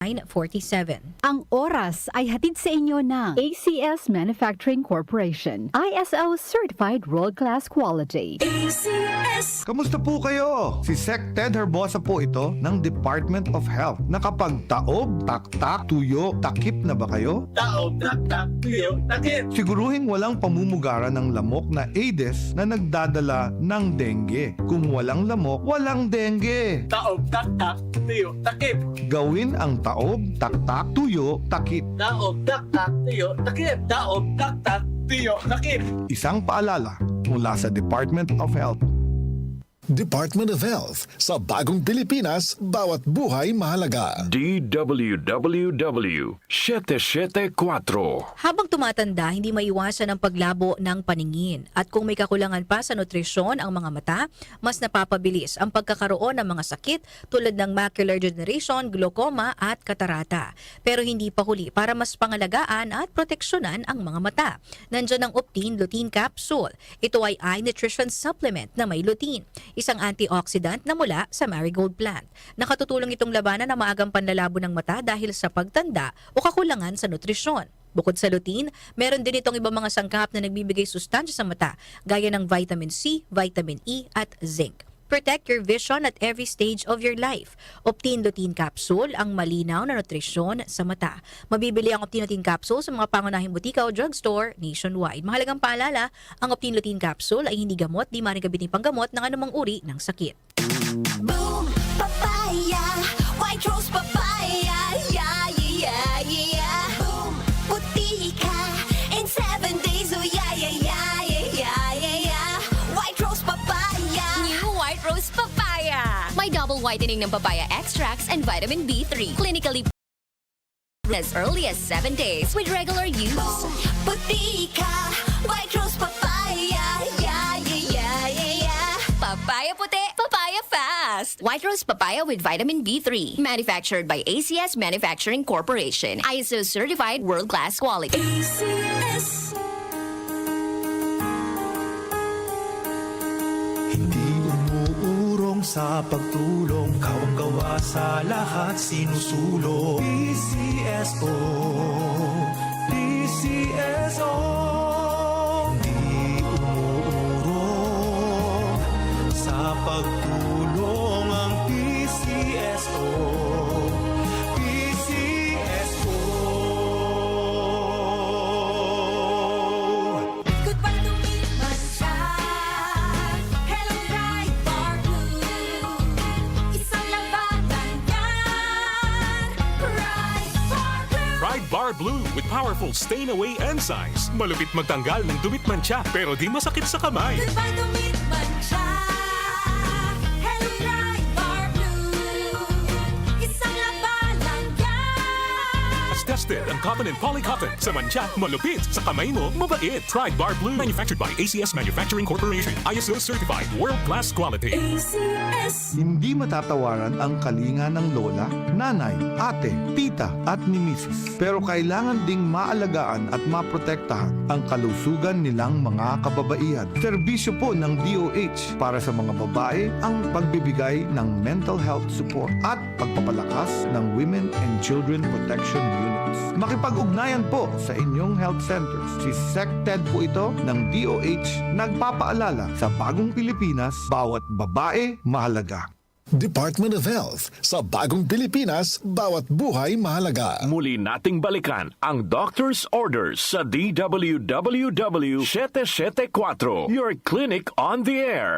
9:47. Ang oras ay hatid sa inyo ng ACS Manufacturing Corporation, ISO Certified World-Class Quality. Kamusta po kayo? Si Sec Ted Herbosa po ito ng Department of Health. Nakapagtaob, taktak, tuyo, takip na ba kayo? Taob, tak, tuyo, takip. Siguruhing walang pamumugara ng lamok na Aedes na nagdadala ng dengue. Kung walang lamok, walang dengue. Taob, tak, tuyo, takip. Gawin ang taob, taktak, tuyo, takip. Taob, tak, tuyo, takip. Taob, tak, tuyo, takip. Isang paalala mula sa Department of Health. Department of Health. Sa bagong Pilipinas, bawat buhay mahalaga. DWWW 774. Habang tumatanda, hindi maiwasan ang paglabo ng paningin. At kung may kakulangan pa sa nutrisyon ang mga mata, mas napapabilis ang pagkakaroon ng mga sakit tulad ng macular degeneration, glaucoma at katarata. Pero hindi pa huli para mas pangalagaan at proteksyonan ang mga mata. Nandiyan ang Optine Lutein Capsule. Ito ay eye nutrition supplement na may lutein, isang antioxidant na mula sa marigold plant. Nakatutulong itong labanan ang maagang panlalabo ng mata dahil sa pagtanda o kakulangan sa nutrisyon. Bukod sa lutein, meron din itong ibang mga sangkap na nagbibigay sustansya sa mata gaya ng vitamin C, vitamin E at zinc. Protect your vision at every stage of your life. Optine Lutein Capsule, ang malinaw na nutrisyon sa mata. Mabibili ang Optine Lutein Capsule sa mga pangunahing butika o drugstore nationwide. Mahalagang paalala, ang Optine Lutein Capsule ay hindi gamot, di maaaring gamitin panggamot ng anumang uri ng sakit. Boom, papaya, white rose papaya, yeah, yeah, yeah. Boom, puti ka in 7 days, oh yeah, yeah, yeah, yeah, yeah, yeah. White rose papaya. New White Rose Papaya. May double whitening ng papaya extracts and vitamin B3. Clinically as early as 7 days with regular use. Boom, puti ka, white rose papaya, yeah, yeah, yeah, yeah, yeah. Papaya puti, papaya fast. White Rose Papaya with vitamin B3. Manufactured by ACS Manufacturing Corporation. ISO certified world-class quality. ACS. Hindi umuurong sa pagtulong, kawang-gawa sa lahat sinusulong. PCSO, PCSO. Hindi umuurong sa pagtulong ang PCSO, PCSO. Goodbye to me, Mansa. Hello, bright bar blue. Isang labanan yan. Bright bar blue. Pride Bar Blue with powerful stain-away enzymes. Malupit magtanggal ng dumit mancha pero di masakit sa kamay. Goodbye to me, Mansa. Hello, bright bar blue. Isang labanan yan. As tested ang cotton and polycotton. Sa mancha, malupit. Sa kamay mo, mabait. Pride Bar Blue. Manufactured by ACS Manufacturing Corporation. ISO certified world-class quality. ACS. Hindi matatawaran ang kalinga ng lola, nanay, ate, tita at ni misis. Pero kailangan ding maalagaan at maprotektahan ang kalusugan nilang mga kababaihan. Serbisyo po ng DOH para sa mga babae ang pagbibigay ng mental health support at pagpapalakas ng Women and Children Protection Units. Makipag-ugnayan po sa inyong health centers. Si Sec Ted po ito ng DOH nagpapaalala sa bagong Pilipinas, bawat babae mahalaga. Department of Health. Sa bagong Pilipinas, bawat buhay mahalaga. Muli nating balikan ang doctor's orders sa DWWW 774. Your clinic on the air.